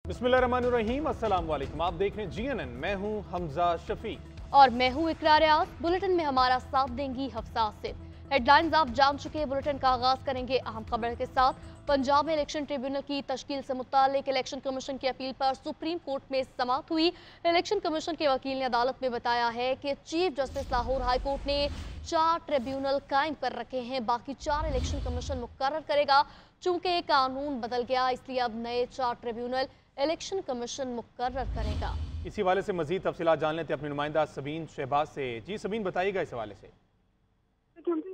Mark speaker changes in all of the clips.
Speaker 1: बिस्मिल्लाहिर्रहमानिर्रहीम, अस्सलाम वालेकुम। आप देख रहे हैं GNN। मैं हूं हमजा शफी
Speaker 2: और मैं हूं इकरा रियाज। बुलेटिन में हमारा साथ देंगी हफ्सा आसिफ। हेडलाइंस आप जान चुके हैं। बुलेटिन का आगाज करेंगे अहम खबर के साथ। पंजाब में इलेक्शन ट्रिब्यूनल की तश्कील से मुतालिक इलेक्शन कमीशन की अपील पर सुप्रीम कोर्ट में समाअत हुई। इलेक्शन कमीशन के वकील ने अदालत में बताया है कि chief justice Lahore high court ने 4 ट्रिब्यूनल कायम कर रखे हैं, बाकी 4 इलेक्शन कमीशन मुकर्रर करेगा। चूंकि कानून बदल गया, इसलिए अब नए 4 ट्रिब्यूनल इलेक्शन कमीशन मुकर्रर करेगा।
Speaker 1: इसी हवाले से मजीद तफसीलात जान लेते हैं अपने नुमाइंदा सबीन शहबाज से। जी सबीन, बताइएगा इस हवाले से।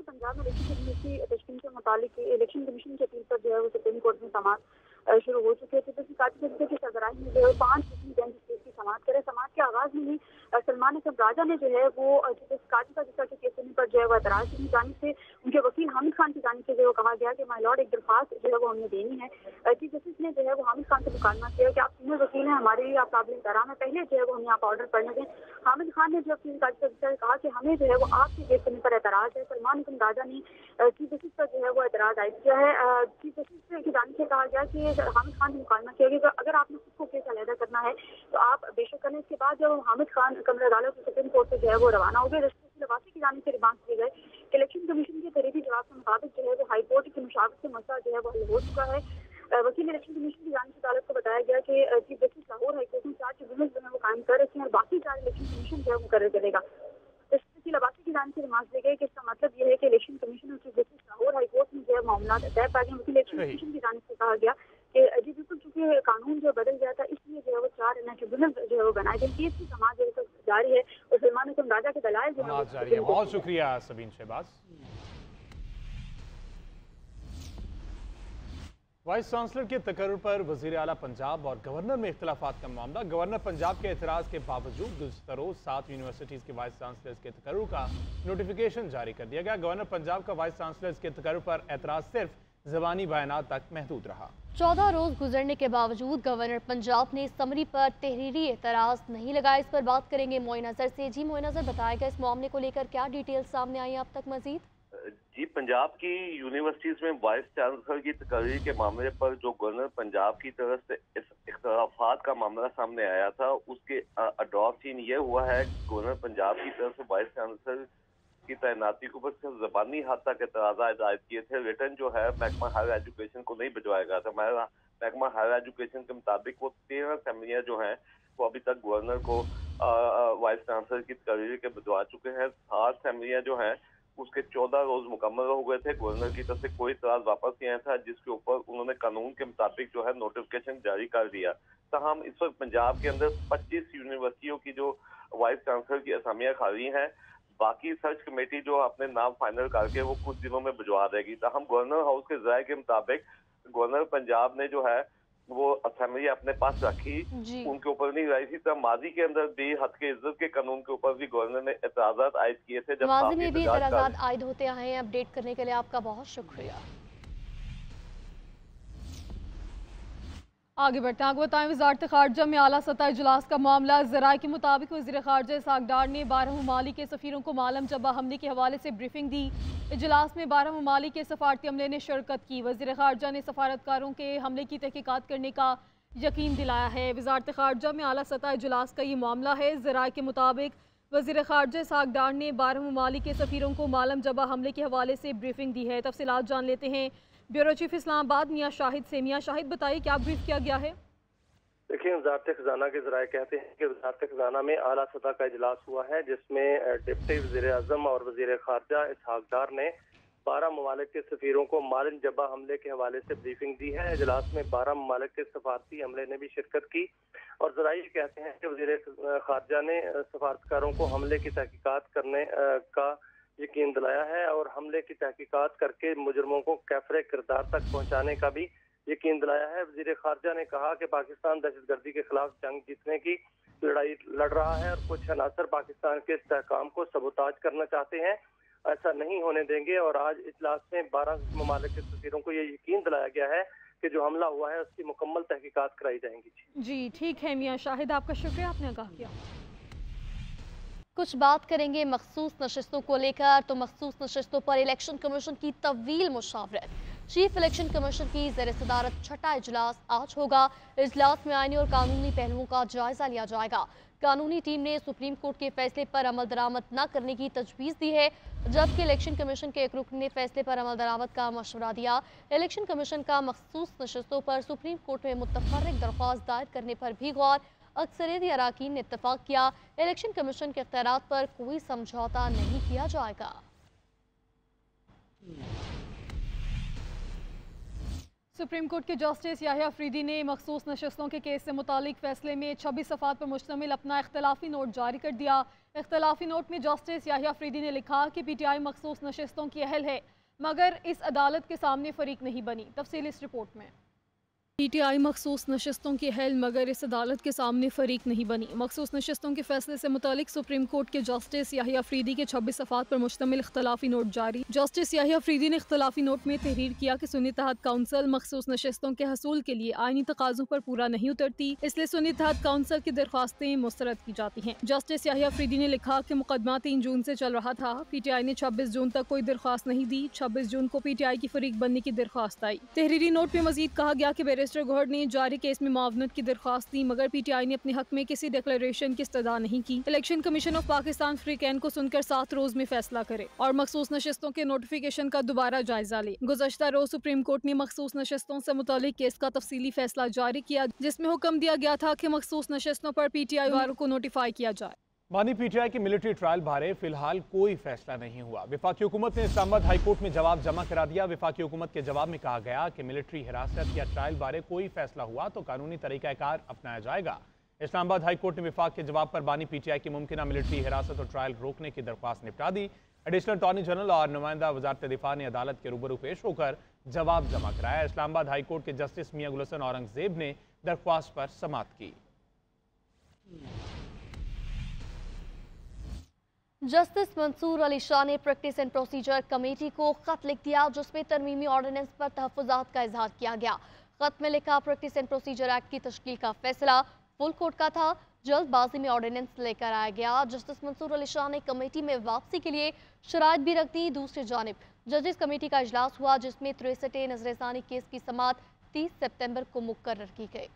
Speaker 3: पंजाब में इलेक्शन कमीशन की तश्कील के मुतालिक इलेक्शन कमीशन की अपील पर जो है वो सुप्रीम कोर्ट में समाअत शुरू हो चुके थे। की सरबराही में जो है 5 बेंच केस की समाअत करे। समाअत के आगाज में ही सलमान अकरम राजा ने जो है वो का केस पर जो है वो एतराज की जानिब से उनके वकील हामिद खान की जानिब से जो कहा गया कि माय लॉर्ड एक दरख्वास्त जो है वो हमने देनी है। चीफ जस्टिस ने जो है वो हामिद खान से मुकालमा किया कि आप सीनियर वकील हैं, हमारे लिए आप काबिल एहतराम है, पहले जो है वो हमें आप ऑर्डर पढ़ने दें। हामिद खान ने जो अपनी कहा कि हमें जो है वो आपके केस करने पर एतराज है। सलमान अकरम राजा ने चीफ जस्टिस पर जो है वो एतराज आयद किया है। चीफ जस्टिस की जानिब से कहा गया कि हामिद खान ने मुकालमा किया कि अगर आपने खुद को केस अलहदा करना है तो आप बेशक करें। इसके बाद जब हामिद खान कमर अदालत सुप्रीम कोर्ट से जो है वो रवाना हो गए। जस्टिस लवासी की जानिब से रिमांड किए गए कि इलेक्शन कमीशन के तहरीरी जवाब के मुताबिक जो है वो हाई कोर्ट की मुशावरत से मसला जो है वो हल हो चुका है। वकील इलेक्शन कमीशन की जानिब से अदालत को बताया गया कि chief justice Lahore high court में 4 ट्रिब्यूनल जो है वो कायम कर रखे हैं और बाकी 4 इलेक्शन कमीशन जो है वो मुकर्रर करेगा। जस्टिस लवासी की जानिब से रिमांड दी गई कि इसका मतलब यह है कि इलेक्शन कमीशन और chief justice Lahore high court में जो है मामला तय पा गए। वकील इलेक्शन कमीशन की जानिब से कहा गया कि जी बिल्कुल, चूंकि कानून जो बदल गया था इसलिए जो है वो 4 ट्रिब्यूनल जो है वो बनाए गए। केस की समाज जो है जारी है और सलमान अकरम राजा के दलाइल जो है
Speaker 1: जारी है। बहुत शुक्रिया सबीन शहबाज। वाइस चांसलर के तकर्रुर पर वजीर आला पंजाब और गवर्नर में इख्तलाफात का मामला। गवर्नर पंजाब के एतराज़ के बावजूद गुज़श्ता रोज़ 7 यूनिवर्सिटीज़ के वाइस चांसलर्स के तकर्रुर का नोटिफिकेशन जारी कर दिया गया। गवर्नर पंजाब का वाइस चांसलर्स के तकर्रुर पर एतराज़ सिर्फ ज़बानी बयानात तक महदूद रहा।
Speaker 2: 14 रोज गुजरने के बावजूद गवर्नर पंजाब ने समरी पर तहरीरी एतराज़ नहीं लगाया। इस पर बात करेंगे मोइन अज़हर से। जी मोइन अज़हर, बताएगा इस मामले को लेकर क्या डिटेल सामने आई अब तक मजीद?
Speaker 4: जी, पंजाब की यूनिवर्सिटीज में वाइस चांसलर की तकरीर के मामले पर जो गवर्नर पंजाब की तरफ से इस इख्तलाफात का मामला सामने आया था, उसके अडॉप्ट सीन ये हुआ है कि गवर्नर पंजाब की तरफ से वाइस चांसलर की तैनाती के ऊपर सिर्फ जबानी हद तक एतराज़ात आयद किए थे। रिटर्न जो है महकमा हायर एजुकेशन को नहीं भिजवाया गया था। महकमा हायर एजुकेशन के मुताबिक वो 13 असेंबलियाँ जो हैं वो अभी तक गवर्नर को वाइस चांसलर की तकरीर के भिजवा चुके हैं। 7 असेंबलियाँ जो हैं उसके 14 रोज मुकम्मल हो गए थे। गवर्नर की तरफ से कोई इतराज वापस नहीं आया था, जिसके ऊपर उन्होंने कानून के मुताबिक जो है नोटिफिकेशन जारी कर दिया। तमाम इस वक्त पंजाब के अंदर 25 यूनिवर्सिटियों की जो वाइस चांसलर की असामियाँ खाली हैं। बाकी सर्च कमेटी जो अपने नाम फाइनल करके वो कुछ दिनों में भिजवा देगी। तहम गवर्नर हाउस के ज़राए के मुताबिक गवर्नर पंजाब ने जो है वो असेंबली अपने पास रखी, उनके ऊपर नहीं रही थी। तब माजी के अंदर भी हद के इज्जत के कानून के ऊपर भी गवर्नर ने एतराज़ात आयद किए थे। जब
Speaker 2: माजी में भी एतराज़ात आयद होते हैं। अपडेट करने के लिए आपका बहुत शुक्रिया।
Speaker 5: आगे बढ़ते हैं, आपको बताएं वज़ारत ख़ारजा में आला सतह इजलास का मामला। ज़राए के मुताबिक वज़ीर ख़ारजा इसहाक़ डार ने 12 ममालिक के सफ़ीरों को मालम जबा हमले के हवाले से ब्रीफिंग दी। इजलास में 12 ममालिक के सफारती अमले ने शिरकत की। वज़ीर ख़ारजा ने सफारतकारों के हमले की तहक़ीक़ात करने का यकीन दिलाया है। वज़ारत ख़ारजा में आला सतह इजलास का ये मामला है। ज़राए के मुताबिक वज़ीर ख़ारजा इसहाक़ डार ने 12 ममालिक के सफ़ीरों को मालम जबा हमले के हवाले से ब्रीफिंग दी है। तफसीलात जान लेते हैं ब्यूरो चीफ इस्लामाबाद मियाँ शाहिद से। मियाँ शाहिद, बताइए क्या ब्रीफ किया गया है?
Speaker 6: देखिए, वज़ारत ख़ज़ाना के ज़राए कहते हैं कि वज़ारत ख़ज़ाना में आला सतह का इजलास हुआ है, जिसमें डिप्टी वज़ीर आज़म और वज़ीर ख़ारजा इसहाक़ डार ने 12 ममालिक के सफ़ीरों को मालिन जबा हमले के हवाले से ब्रीफिंग दी है। इजलास में 12 ममालिक के सफारती अमले ने भी शिरकत की और ज़राए कहते हैं कि वज़ीर ख़ारजा ने सफारतकारों को हमले की तहक़ीक़ात करने का यकीन दिलाया है और हमले की तहक़ीक़ात करके मुजरमों को कैफ़रे किरदार तक पहुँचाने का भी यकीन दिलाया है। वज़ीर ख़ारजा ने कहा कि पाकिस्तान दहशतगर्दी के खिलाफ जंग जीतने की लड़ाई लड़ रहा है और कुछ अनासर पाकिस्तान के इस्तेहकाम को सबूताज करना चाहते हैं। ऐसा नहीं होने देंगे और आज इजलास में 12 ममालिक के सफ़ीरों को ये यकीन दिलाया गया है कि जो हमला हुआ है उसकी मुकम्मल तहक़ीक़ात कराई जाएंगी।
Speaker 5: जी ठीक है मियाँ शाहिद, आपका शुक्रिया, आपने आगाह किया।
Speaker 2: कुछ बात करेंगे मखसूस नशिस्तों को लेकर। तो मखसूस नशिस्तों पर इलेक्शन कमीशन की तवील मुशावरत। चीफ इलेक्शन कमीशन की ज़ेर सदारत छठा इजलास आज होगा। इजलास में आईनी और कानूनी पहलुओं का जायजा लिया जाएगा। कानूनी टीम ने सुप्रीम कोर्ट के फैसले पर अमल दरामद न करने की तजवीज़ दी है, जबकि इलेक्शन कमीशन के एक रुकन ने फैसले पर अमल दरामद का मशवरा दिया। इलेक्शन कमीशन का मखसूस नशस्तों पर सुप्रीम कोर्ट में मुतफर्रिक दरख्वास्त दायर करने पर भी गौर। अक्सरियती अराकीन ने इत्तफाक किया, इलेक्शन कमीशन के इख्तियारात पर कोई समझौता नहीं किया जाएगा।
Speaker 5: सुप्रीम कोर्ट के जस्टिस याहिया अफरीदी ने मखसूस नशस्तों के केस से मुतालिक फैसले में 26 सफ़ात पर मुश्तमिल अपना इख्तलाफी नोट जारी कर दिया। इख्तलाफी नोट में जस्टिस याहिया अफरीदी ने लिखा कि PTI मखसूस नशस्तों की अहल है मगर इस अदालत के सामने फरीक नहीं बनी। तफसील इस रिपोर्ट में। PTI मखसूस नशस्तों की अहल मगर इस अदालत के सामने फरीक नहीं बनी। मखसूस नशस्तों के फैसले से मुतालिक सुप्रीम कोर्ट के जस्टिस याहिया अफरीदी के 26 सफ़ात पर मुश्तमिल इख्तलाफी नोट जारी। जस्टिस याहिया अफरीदी ने इख्तलाफी नोट में तहरीर किया कि सुन्नी इत्तेहाद काउंसिल मखसूस नशस्तों के हसूल के लिए आईनी तकाज़ों पर पूरा नहीं उतरती, इसलिए सुन्नी इत्तेहाद काउंसिल की दरख्वास्तें मुस्तरद की जाती हैं। जस्टिस याहिया अफरीदी ने लिखा कि मुकदमा 3 जून से चल रहा था। PTI ने 26 जून तक कोई दरख्वास्त नहीं दी। 26 जून को PTI की फरीक बनने की दरख्वास्त आई। तहरीरी नोट में मजीद कहा गया कि बैरिस्टर गौहर ने जारी केस में मुआवनत की दरख्वास्त दी मगर PTI ने अपने हक में किसी डिक्लेरेशन की इस्तदा नहीं की। इलेक्शन कमीशन ऑफ पाकिस्तान फ्रीकैन को सुनकर 7 रोज में फैसला करे और मखसूस नशस्तों के नोटिफिकेशन का दोबारा जायजा ले। गुज़श्ता रोज सुप्रीम कोर्ट ने मखसूस नशस्तों से मुतालिक केस का तफसीली फैसला जारी किया, जिसमें हुक्म दिया गया था कि मखसूस नशस्तों पर PTI वालों को नोटिफाई किया जाए।
Speaker 1: बानी PTI की मिलिट्री ट्रायल बारे फिलहाल कोई फैसला नहीं हुआ। विफाकी हुकूमत ने इस्लामाबाद हाई कोर्ट में जवाब जमा करा दिया। विफाकी हुकूमत के जवाब में कहा गया कि मिलिट्री हिरासत या ट्रायल बारे कोई फैसला हुआ तो कानूनी तरीक़ाकार अपनाया जाएगा। इस्लामाबाद हाई कोर्ट ने विफाक के जवाब पर बानी PTI की मुमकिना मिलिट्री हिरासत और ट्रायल रोकने की दरख्वास्त निपटा दी। एडिशनल अटॉर्नी जनरल और नुमाइंदा वजारत दिफा ने अदालत के रूबरू पेश होकर जवाब जमा कराया। इस्लामाबाद हाई कोर्ट के जस्टिस मियां गुल हसन औरंगजेब ने दरख्वास्त पर समाअत की।
Speaker 2: जस्टिस मंसूर अली शाह ने प्रैक्टिस एंड प्रोसीजर कमेटी को खत लिख दिया, जिसमें तरमीमी ऑर्डिनेंस पर तहफ़्फ़ुज़ात का इजहार किया गया। खत में लिखा, प्रैक्टिस एंड प्रोसीजर एक्ट की तश्कील का फैसला फुल कोर्ट का था, जल्दबाजी में ऑर्डिनेंस लेकर आया गया। जस्टिस मंसूर अली शाह ने कमेटी में वापसी के लिए शराइत भी रख दी। दूसरी जानिब जजेस कमेटी का इजलास हुआ, जिसमें 63 नज़रसानी केस की समाअत 30 सितंबर को मुकर्रर की गई।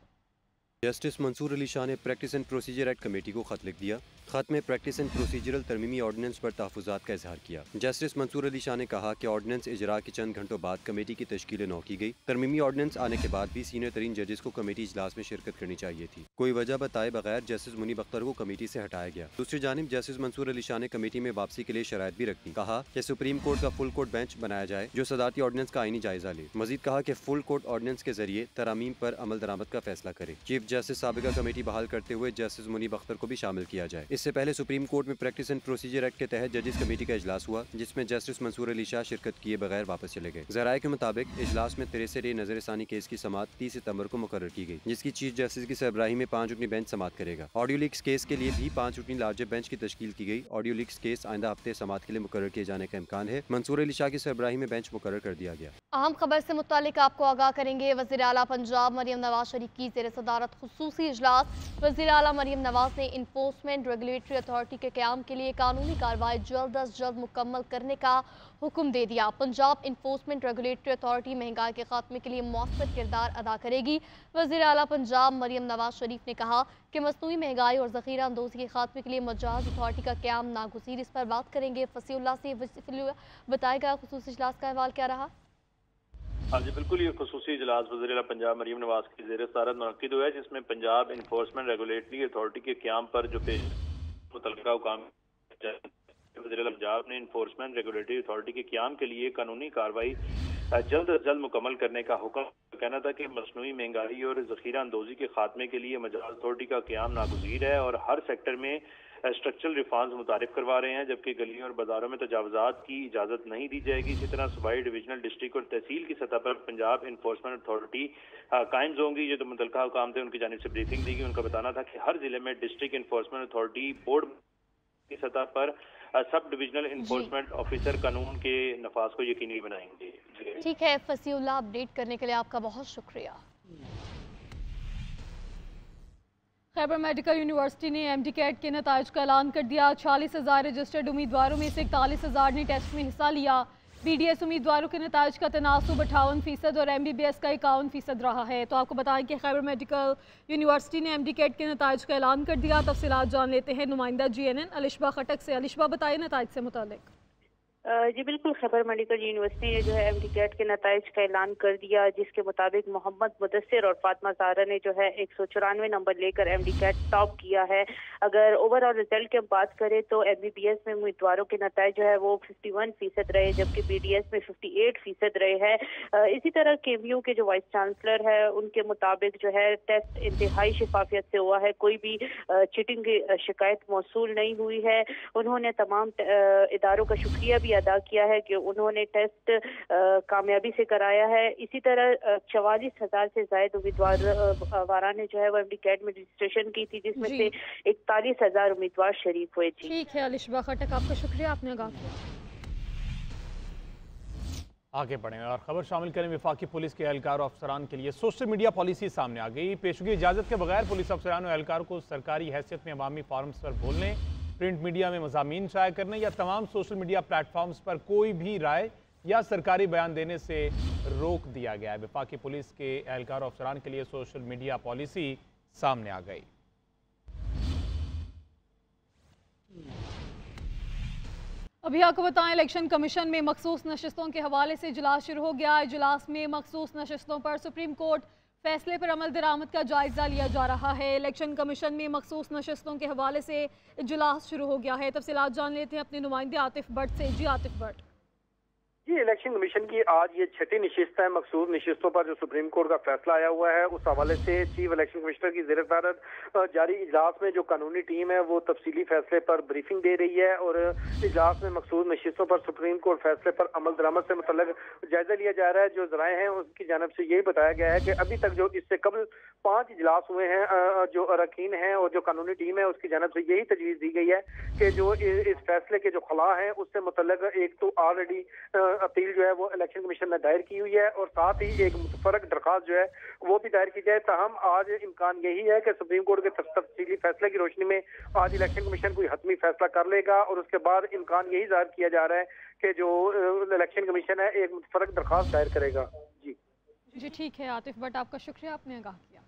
Speaker 7: जस्टिस मंसूर अली शाह ने practice and procedure act committee को खत लिख दिया। खत में प्रैक्टिस एंड प्रोसीजरल तरमीमी ऑर्डिनेंस पर तहफ़्फ़ुज़ात का इजहार किया। जस्टिस मंसूर अली शाह ने कहा कि ऑर्डिनेंस इजरा के चंद घंटों बाद कमेटी की तश्कील नौ की गई। तरमीमी ऑर्डिनेंस आने के बाद भी सीनियर तरीन जजेस को कमेटी इजलास में शिरकत करनी चाहिए थी। कोई वजह बताए बगैर जस्टिस मुनीब अख्तर को कमेटी से हटाया गया। दूसरी जानिब जस्टिस मंसूर अली शाह ने कमेटी में वापसी के लिए शराइत भी रखी। कहा कि सुप्रीम कोर्ट का फुल कोर्ट बेंच बनाया जाए जो सदारती ऑर्डिनेंस का आईनी जायजा ले। मजीद कहा कि फुल कोर्ट ऑर्डिनेंस के जरिए तरामीम पर अमल दरामद का फैसला करे। चीफ जस्टिस साबिका कमेटी बहाल करते हुए जस्टिस मुनीब अख्तर को भी शामिल किया जाए। इससे पहले सुप्रीम कोर्ट में प्रैक्टिस एंड प्रोसीजर एक्ट के तहत जजेस कमेटी का इजलास हुआ, जिसमें जस्टिस मंसूर अली शाह शिरकत किए बगैर वापस चले गए। जराये के मुताबिक इजलास में 63 नजरसानी केस की समाअत 30 सितंबर को मुकर्रर की गई, जिसकी चीफ जस्टिस की सरबराही में 5 रुकनी बेंच समाअत करेगा। ऑडियो लीक्स केस के लिए भी 5 रुकनी लार्जर बेंच की तश्कील की गई। ऑडियो लीक्स केस आइंदा हफ्ते समाअत के लिए मुकर्रर किए जाने का इम्कान है। मंसूर अली शाह की सरबराही में बेंच मुकर्रर कर दिया गया।
Speaker 2: अहम खबर से मुतालिक आपको आगाह करेंगे। वज़ीर आला पंजाब मरियम नवाज शरीफ की ज़ेर सदारत खुसूसी इजलास। वज़ीर आला मरियम नवाज ने इन्फोर्समेंट रेगुलेटरी अथॉरिटी के क़याम के लिए कानूनी कार्रवाई जल्द अज जल्द मुकम्मल करने का हुक्म दे दिया। पंजाब इन्फोर्समेंट रेगुलेटरी अथॉरिटी महंगाई के खात्मे के लिए मौसर किरदार अदा करेगी। वज़ीर आला पंजाब मरियम नवाज शरीफ ने कहा कि मसनूई महंगाई और ज़ख़ीरा अंदोज़ी के खात्मे के लिए मजाज अथॉरिटी का क़याम नागुज़ीर। इस पर बात करेंगे फसीउल्लाह से। बताएगा खुसूसी इजलास का अहवाल क्या रहा?
Speaker 8: हाँ जी बिल्कुल, ये खुसूसी इजलास वज़ीर आला पंजाब मरियम नवाज की ज़ेर सदारत मुनक़िद हुआ है, जिसमें पंजाब इन्फोर्समेंट रेगुलेटरी अथॉरिटी के क़याम पर जो पेश मुतल्लिका हुकाम वज़ीर आला पंजाब ने इन्फोर्समेंट रेगुलेटरी अथॉरिटी के क़याम के लिए कानूनी कार्रवाई जल्द अज जल्द मुकम्मल करने का हुक्म। कहना था कि मसनूई महंगाई और ज़ख़ीरा अंदोज़ी के खात्मे के लिए मजाज अथॉरिटी का क़याम नागुज़ीर है और हर सेक्टर में स्ट्रक्चरल रिफॉर्म्स मुतारिफ करवा रहे हैं, जबकि गलियों और बाजारों में तजावुज़ात की इजाज़त नहीं दी जाएगी। इसी तरह सूबाई डिवीजनल डिस्ट्रिक्ट और तहसील की सतह पर पंजाब इन्फोर्समेंट अथॉरिटी कायम होंगी। जो मुतल्लिका हुकाम थे उनकी जानिब से ब्रीफिंग दी गई। उनका बताना था कि हर जिले में डिस्ट्रिक्ट इन्फोर्समेंट अथॉरिटी बोर्ड की सतह पर सब डिविजनल इन्फोर्समेंट ऑफिसर कानून के नफाज को यकीनी बनाएंगे।
Speaker 2: ठीक है फसीउल्लाह, अपडेट करने के लिए आपका बहुत शुक्रिया।
Speaker 5: खैबर मेडिकल यूनिवर्सिटी ने MD कैट के नताइज का ऐलान कर दिया। 46,000 रजिस्टर्ड उम्मीदवारों में से 41,000 ने टेस्ट में हिस्सा लिया। BDS उम्मीदवारों के नताइज का तनासुब 58% और MBBS का 51% रहा है। तो आपको बताएं कि खैबर मेडिकल यूनिवर्सिटी ने MD-CAT के नताइज का ऐलान कर दिया। तफसीलात जान लेते हैं नुमाइंदा GNN अलिशबा खटक से। अलिशबा बताइए नताइज से मुतालिक।
Speaker 3: जी बिल्कुल, खैबर मेडिकल यूनिवर्सिटी ने जो है MD-CAT के नताइज का ऐलान कर दिया, जिसके मुताबिक मोहम्मद मुदस्सिर और फातिमा ज़हरा ने जो है 194 नंबर लेकर MD-CAT टॉप किया है। अगर ओवरऑल रिजल्ट की हम बात करें तो MBBS में उम्मीदवारों के नताइज जो है वो 51% रहे, जबकि BDS में 58% रहे हैं। इसी तरह KVU के जो वाइस चांसलर है उनके मुताबिक जो है टेस्ट इंतहाई शफाफियत से हुआ है, कोई भी चीटिंग की शिकायत मौसूल नहीं हुई है। उन्होंने तमाम इदारों का शुक्रिया भी अदा किया है कि उन्होंने टेस्ट कामयाबी से कराया है। इसी तरह 44,000 से ज्यादा उम्मीदवार ने जो है वो MD-CAT में रजिस्ट्रेशन की थी, जिसमें से 41,000 उम्मीदवार शरीक हुए थे।
Speaker 5: ठीक है अलिशबा खटक, आपका शुक्रिया, आपने आगाह किया।
Speaker 1: आगे बढ़ें और खबर शामिल करें। वफाकी पुलिस के एहलकार और अफसरान के लिए सोशल मीडिया पॉलिसी सामने आ गई। पेशगी इजाज़त के बगैर पुलिस अफसरान और एहलकार को सरकारी हैसियत में अवामी फोरम्स पर बोलने, प्रिंट मीडिया में मज़ामीन शाया करने या तमाम सोशल मीडिया प्लेटफॉर्म्स पर कोई भी राय या सरकारी बयान देने से रोक दिया गया है। वफाकी पुलिस के एहलकार और अफसरान के लिए सोशल मीडिया पॉलिसी सामने आ गई।
Speaker 5: अभी आपको बताएं, इलेक्शन कमीशन में मखसूस नशिस्तों के हवाले से इजलास शुरू हो गया है। इजलास में मखसूस नशिस्तों पर सुप्रीम कोर्ट फैसले पर अमल दरामद का जायजा लिया जा रहा है। इलेक्शन कमीशन में मखसूस नशिस्तों के हवाले से इजलास शुरू हो गया है। तफसीलात जान लेते हैं अपने नुमाइंदे आतिफ भट्ट से। जी आतिफ भट्ट।
Speaker 6: जी, इलेक्शन कमीशन की आज ये 6ठी नशिस्त है। मखसूस नशिस्तों पर जो सुप्रीम कोर्ट का फैसला आया हुआ है उस हवाले से चीफ इलेक्शन कमिश्नर की ज़ेर सदारत जारी इजलास में जो कानूनी टीम है वो तफसीली फैसले पर ब्रीफिंग दे रही है और इजलास में मखसूस नशिस्तों पर सुप्रीम कोर्ट फैसले पर अमल दरामद से मुतल्लिक जायजा लिया जा रहा है। जो ज़राए हैं उनकी जानब से यही बताया गया है कि अभी तक जो इससे कबल 5 इजलास हुए हैं, जो अरकान हैं और जो कानूनी टीम है उसकी जानब से यही तजवीज़ दी गई है कि जो इस फैसले के जो खला हैं उससे मुतल्लिक एक तो ऑलरेडी अपील जो है वो इलेक्शन कमीशन ने दायर की हुई है और साथ ही एक मुतफरक दरखास्त जो है वो भी दायर की जाए। ताहम आज इम्कान यही है कि सुप्रीम कोर्ट के तफसीली फैसले की रोशनी में आज इलेक्शन कमीशन कोई हतमी फैसला कर लेगा और उसके बाद इम्कान यही जाहिर किया जा रहा है कि जो इलेक्शन कमीशन है एक मुतफरक दरखास्त दायर करेगा। जी
Speaker 5: ठीक है आतिफ भट्ट, आपका शुक्रिया, आपने आगाह किया।